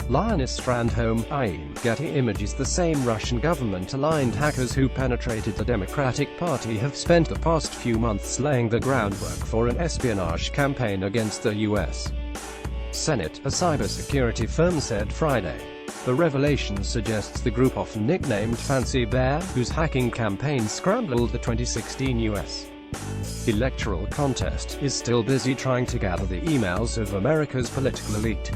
Lioness Strandhome, i.e. Getty Images. The same Russian government-aligned hackers who penetrated the Democratic Party have spent the past few months laying the groundwork for an espionage campaign against the U.S. Senate, a cybersecurity firm said Friday. The revelation suggests the group, often nicknamed Fancy Bear, whose hacking campaign scrambled the 2016 U.S. electoral contest, is still busy trying to gather the emails of America's political elite.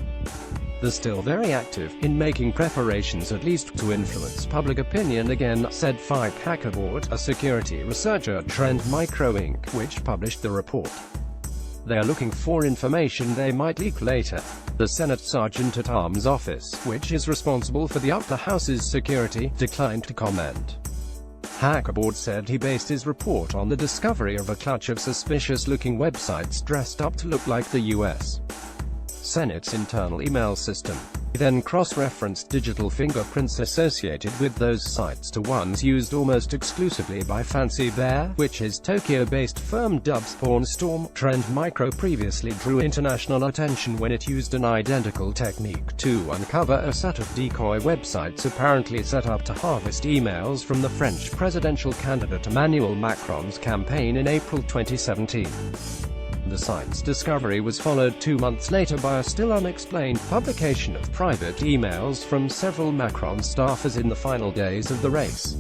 They're still very active in making preparations, at least to influence public opinion again, said Fike Hackerboard, a security researcher at Trend Micro Inc., which published the report. They are looking for information they might leak later. The Senate Sergeant-at-Arms office, which is responsible for the upper house's security, declined to comment. Hackerboard said he based his report on the discovery of a clutch of suspicious-looking websites dressed up to look like the U.S. Senate's internal email system. He then cross-referenced digital fingerprints associated with those sites to ones used almost exclusively by Fancy Bear, which his Tokyo-based firm dubs Pornstorm. Trend Micro previously drew international attention when it used an identical technique to uncover a set of decoy websites apparently set up to harvest emails from the French presidential candidate Emmanuel Macron's campaign in April 2017. The site's discovery was followed 2 months later by a still unexplained publication of private emails from several Macron staffers in the final days of the race.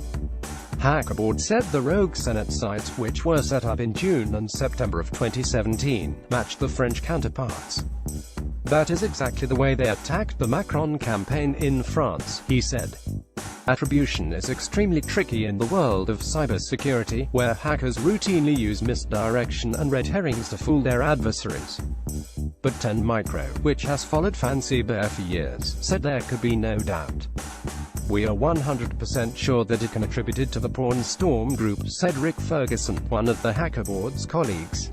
Hackerboard said the rogue Senate sites, which were set up in June and September of 2017, matched the French counterparts. That is exactly the way they attacked the Macron campaign in France, he said. Attribution is extremely tricky in the world of cybersecurity, where hackers routinely use misdirection and red herrings to fool their adversaries. But Trend Micro, which has followed Fancy Bear for years, said there could be no doubt. We are 100% sure that it can attributed to the Pornstorm group, said Rick Ferguson, one of the Hackerboard's colleagues.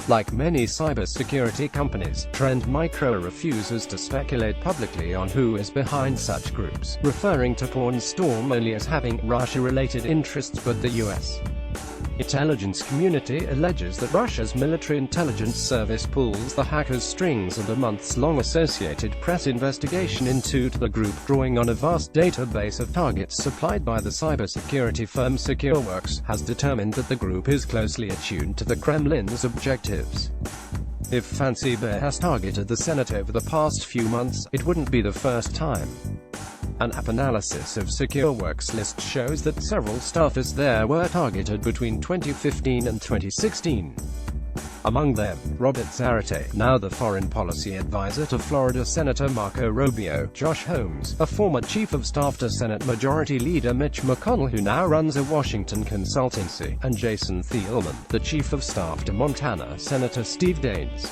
Like many cybersecurity companies, Trend Micro refuses to speculate publicly on who is behind such groups, referring to Pornstorm only as having Russia-related interests, but the U.S. intelligence community alleges that Russia's military intelligence service pulls the hackers' strings, and a months-long Associated Press investigation into the group, drawing on a vast database of targets supplied by the cybersecurity firm SecureWorks, has determined that the group is closely attuned to the Kremlin's objectives. If Fancy Bear has targeted the Senate over the past few months, it wouldn't be the first time. An app analysis of SecureWorks list shows that several staffers there were targeted between 2015 and 2016. Among them, Robert Zarate, now the foreign policy advisor to Florida Senator Marco Rubio; Josh Holmes, a former chief of staff to Senate Majority Leader Mitch McConnell who now runs a Washington consultancy; and Jason Thielman, the chief of staff to Montana Senator Steve Daines.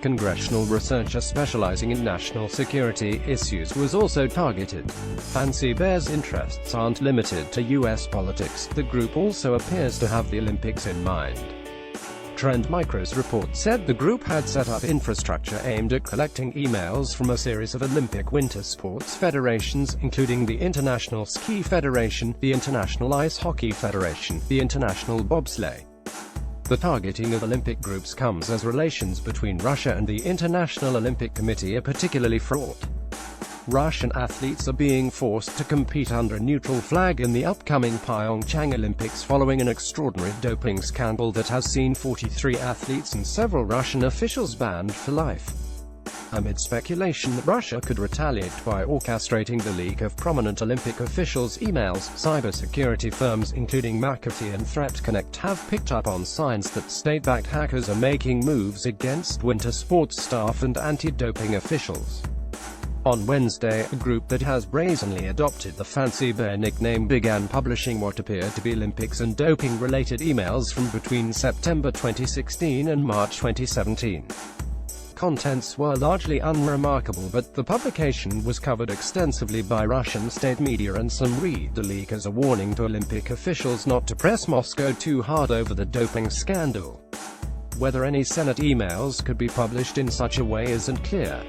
Congressional researcher specializing in national security issues was also targeted. Fancy Bear's interests aren't limited to U.S. politics. The group also appears to have the Olympics in mind. Trend Micro's report said the group had set up infrastructure aimed at collecting emails from a series of Olympic winter sports federations, including the International Ski Federation, the International Ice Hockey Federation, the International Bobsleigh. The targeting of Olympic groups comes as relations between Russia and the International Olympic Committee are particularly fraught. Russian athletes are being forced to compete under a neutral flag in the upcoming Pyeongchang Olympics following an extraordinary doping scandal that has seen 43 athletes and several Russian officials banned for life. Amid speculation that Russia could retaliate by orchestrating the leak of prominent Olympic officials' emails, cybersecurity firms including McAfee and ThreatConnect have picked up on signs that state-backed hackers are making moves against winter sports staff and anti-doping officials. On Wednesday, a group that has brazenly adopted the Fancy Bear nickname began publishing what appeared to be Olympics and doping-related emails from between September 2016 and March 2017. Contents were largely unremarkable, but the publication was covered extensively by Russian state media, and some read the leak as a warning to Olympic officials not to press Moscow too hard over the doping scandal. Whether any Senate emails could be published in such a way isn't clear.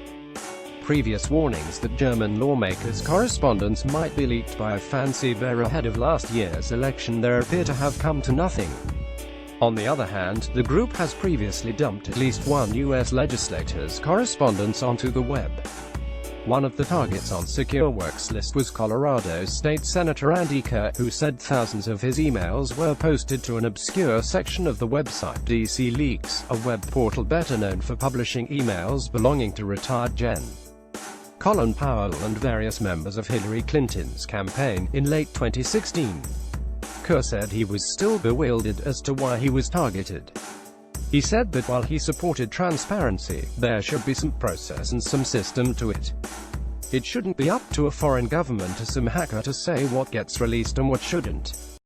Previous warnings that German lawmakers' correspondence might be leaked by a Fancy Bear ahead of last year's election there appear to have come to nothing. On the other hand, the group has previously dumped at least one U.S. legislator's correspondence onto the web. One of the targets on SecureWorks' list was Colorado State Senator Andy Kerr, who said thousands of his emails were posted to an obscure section of the website DC Leaks, a web portal better known for publishing emails belonging to retired Gen. Colin Powell and various members of Hillary Clinton's campaign, in late 2016. Kerr said he was still bewildered as to why he was targeted. He said that while he supported transparency, there should be some process and some system to it. It shouldn't be up to a foreign government or some hacker to say what gets released and what shouldn't.